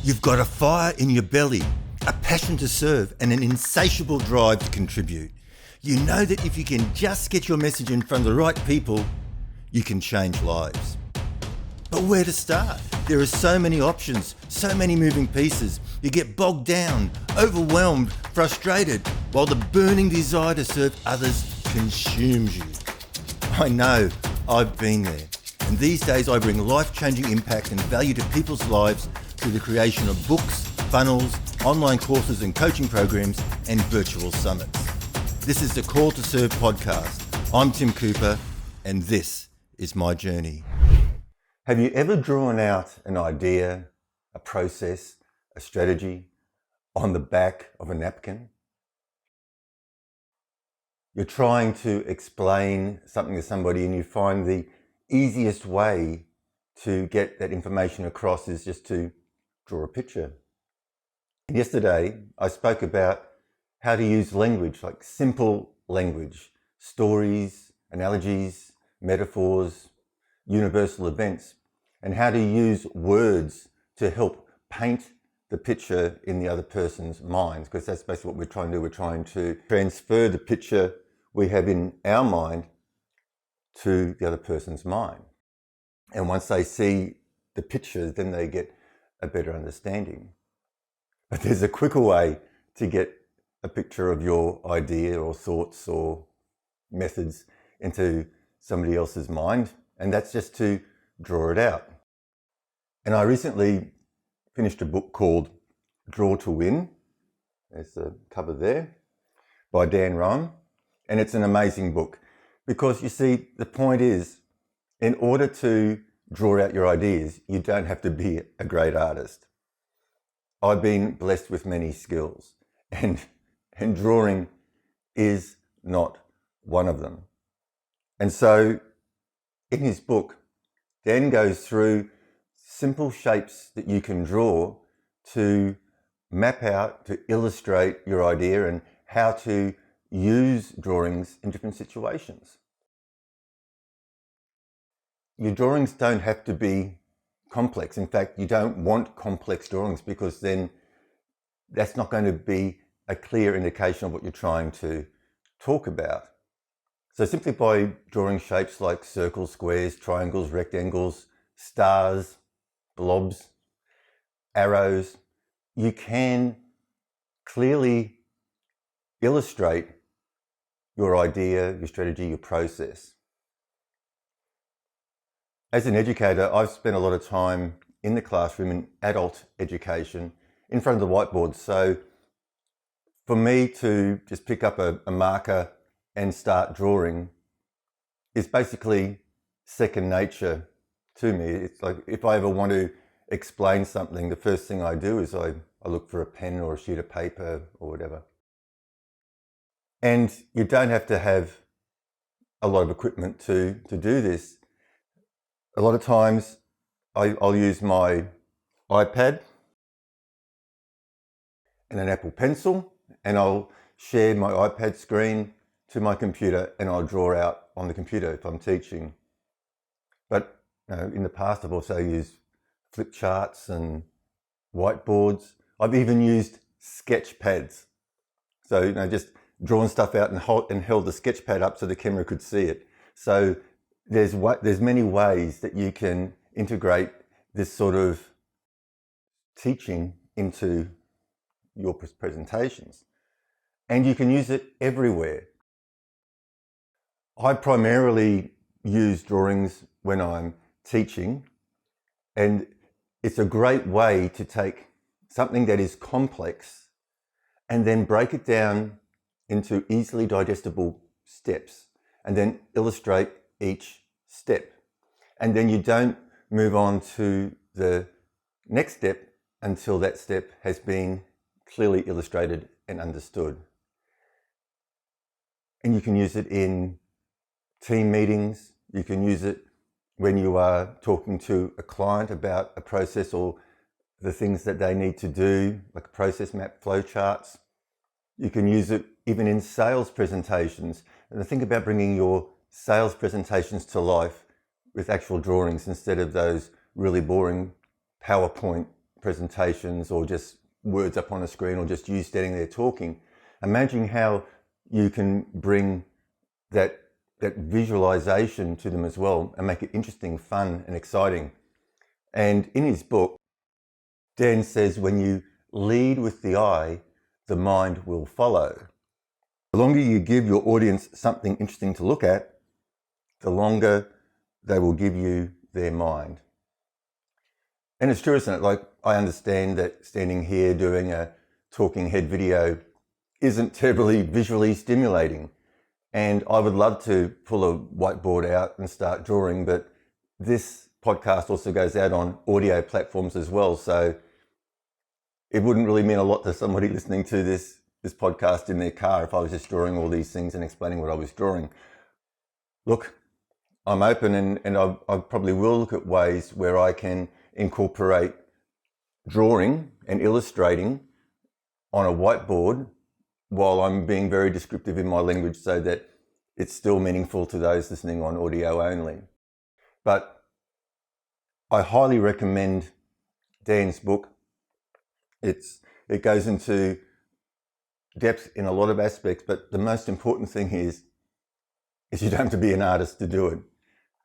You've got a fire in your belly, a passion to serve, and an insatiable drive to contribute. You know that if you can just get your message in front of the right people, you can change lives. But where to start? There are so many options, so many moving pieces. You get bogged down, overwhelmed, frustrated, while the burning desire to serve others consumes you. I know, I've been there. And these days I bring life-changing impact and value to people's lives through the creation of books, funnels, online courses and coaching programs, and virtual summits. This is the Call to Serve podcast. I'm Tim Cooper, and this is my journey. Have you ever drawn out an idea, a process, a strategy on the back of a napkin? You're trying to explain something to somebody and you find the easiest way to get that information across is just to draw a picture. Yesterday, I spoke about how to use language, like simple language, stories, analogies, metaphors, universal events, and how to use words to help paint the picture in the other person's mind, because that's basically what we're trying to do. We're trying to transfer the picture we have in our mind to the other person's mind. And once they see the picture, then they get a better understanding. But there's a quicker way to get a picture of your idea or thoughts or methods into somebody else's mind, and that's just to draw it out. And I recently finished a book called Draw to Win. There's the cover there, by Dan Roam. And it's an amazing book because you see, the point is, in order to draw out your ideas, you don't have to be a great artist. I've been blessed with many skills, and drawing is not one of them. And so in his book, Dan goes through simple shapes that you can draw to map out, to illustrate your idea and how to use drawings in different situations. Your drawings don't have to be complex. In fact, you don't want complex drawings because then that's not going to be a clear indication of what you're trying to talk about. So simply by drawing shapes like circles, squares, triangles, rectangles, stars, blobs, arrows, you can clearly illustrate your idea, your strategy, your process. As an educator, I've spent a lot of time in the classroom in adult education in front of the whiteboard. So for me to just pick up a marker and start drawing is basically second nature to me. It's like if I ever want to explain something, the first thing I do is I look for a pen or a sheet of paper or whatever. And you don't have to have a lot of equipment to do this. A lot of times I'll use my iPad and an Apple Pencil, and I'll share my iPad screen to my computer and I'll draw out on the computer if I'm teaching. But in the past I've also used flip charts and whiteboards. I've even used sketch pads. So just drawn stuff out and held the sketch pad up so the camera could see it. So there's many ways that you can integrate this sort of teaching into your presentations. And you can use it everywhere. I primarily use drawings when I'm teaching, and it's a great way to take something that is complex and then break it down into easily digestible steps and then illustrate each step. And then you don't move on to the next step until that step has been clearly illustrated and understood. And you can use it in team meetings. You can use it when you are talking to a client about a process or the things that they need to do, like a process map, flow charts. You can use it even in sales presentations. And think about bringing your sales presentations to life with actual drawings instead of those really boring PowerPoint presentations or just words up on a screen or just you standing there talking, imagine how you can bring that visualization to them as well and make it interesting, fun and exciting. And in his book, Dan says when you lead with the eye, the mind will follow. The longer you give your audience something interesting to look at, the longer they will give you their mind. And it's true, isn't it? Like, I understand that standing here doing a talking head video isn't terribly visually stimulating. And I would love to pull a whiteboard out and start drawing, but this podcast also goes out on audio platforms as well. So it wouldn't really mean a lot to somebody listening to this podcast in their car if I was just drawing all these things and explaining what I was drawing. Look, I'm open and I probably will look at ways where I can incorporate drawing and illustrating on a whiteboard while I'm being very descriptive in my language so that it's still meaningful to those listening on audio only. But I highly recommend Dan's book. It goes into depth in a lot of aspects, but the most important thing is you don't have to be an artist to do it.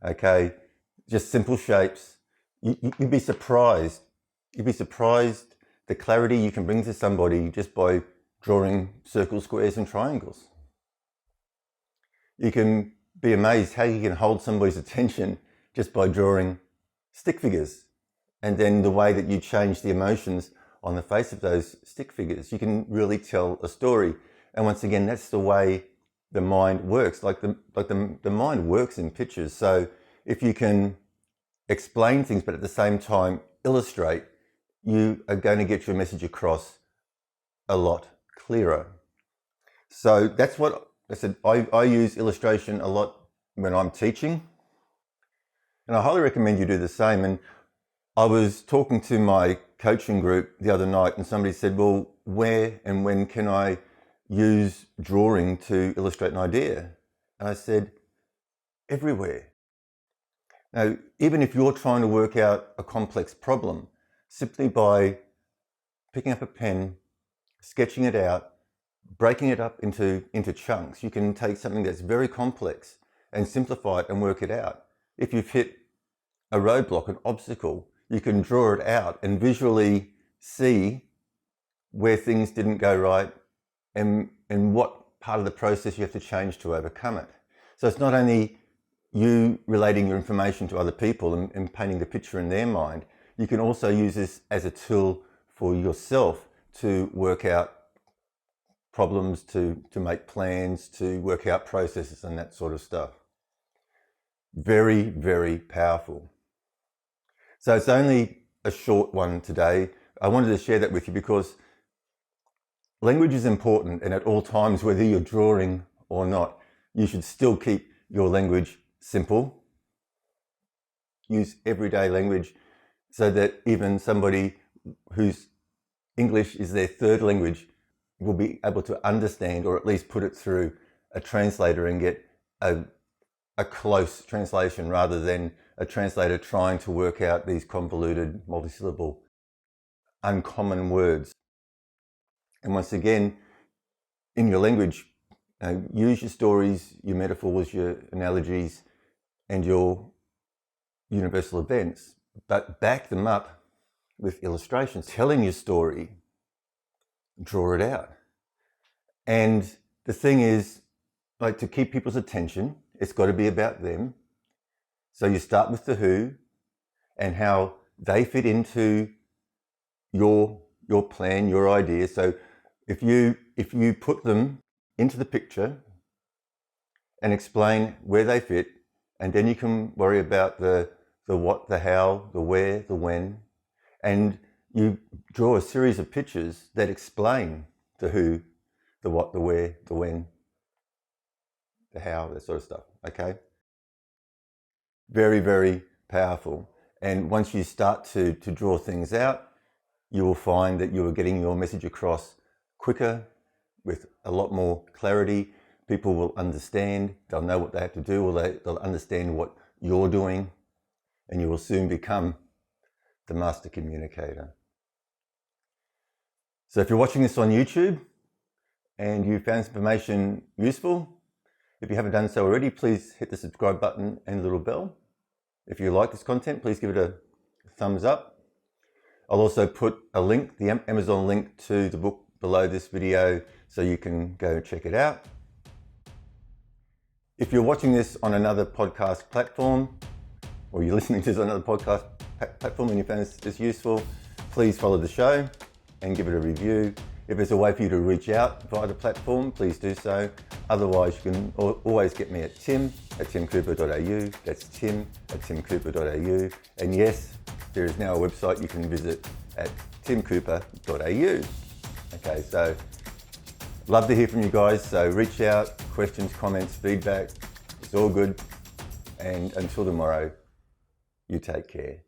Okay, just simple shapes. You'd be surprised. You'd be surprised the clarity you can bring to somebody just by drawing circles, squares and triangles. You can be amazed how you can hold somebody's attention just by drawing stick figures, and then the way that you change the emotions on the face of those stick figures, you can really tell a story. And once again, that's the way the mind works. Like the mind works in pictures. So if you can explain things but at the same time illustrate, you are going to get your message across a lot clearer. So that's what I said. I use illustration a lot when I'm teaching, and I highly recommend you do the same. And I was talking to my coaching group the other night and somebody said, well, where and when can I use drawing to illustrate an idea? And I said, everywhere. Now, even if you're trying to work out a complex problem, simply by picking up a pen, sketching it out, breaking it up into chunks, you can take something that's very complex and simplify it and work it out. If you've hit a roadblock, an obstacle, you can draw it out and visually see where things didn't go right and what part of the process you have to change to overcome it. So it's not only you relating your information to other people and painting the picture in their mind, you can also use this as a tool for yourself to work out problems, to make plans, to work out processes and that sort of stuff. Very, very powerful. So it's only a short one today. I wanted to share that with you because language is important, and at all times, whether you're drawing or not, you should still keep your language simple. Use everyday language so that even somebody whose English is their third language will be able to understand, or at least put it through a translator and get a close translation rather than a translator trying to work out these convoluted, multisyllable, uncommon words. And once again, in your language, use your stories, your metaphors, your analogies, and your universal events, but back them up with illustrations, telling your story, draw it out. And the thing is, like, to keep people's attention, it's got to be about them. So you start with the who and how they fit into your plan, your idea. So if you put them into the picture and explain where they fit, and then you can worry about the what, the how, the where, the when, and you draw a series of pictures that explain the who, the what, the where, the when, the how, that sort of stuff. Okay? Very, very powerful. And once you start to draw things out, you will find that you are getting your message across quicker, with a lot more clarity. People will understand, they'll know what they have to do, or they'll understand what you're doing, and you will soon become the master communicator. So if you're watching this on YouTube and you found this information useful, if you haven't done so already, please hit the subscribe button and the little bell. If you like this content, please give it a thumbs up. I'll also put a link, the Amazon link to the book below this video so you can go check it out. If you're watching this on another podcast platform, or you're listening to this on another podcast platform and you found this useful, please follow the show and give it a review. If there's a way for you to reach out via the platform, please do so. Otherwise, you can always get me at tim@timcooper.au. That's tim@timcooper.au. And yes, there is now a website you can visit at timcooper.au. Okay, so love to hear from you guys. So reach out, questions, comments, feedback. It's all good. And until tomorrow, you take care.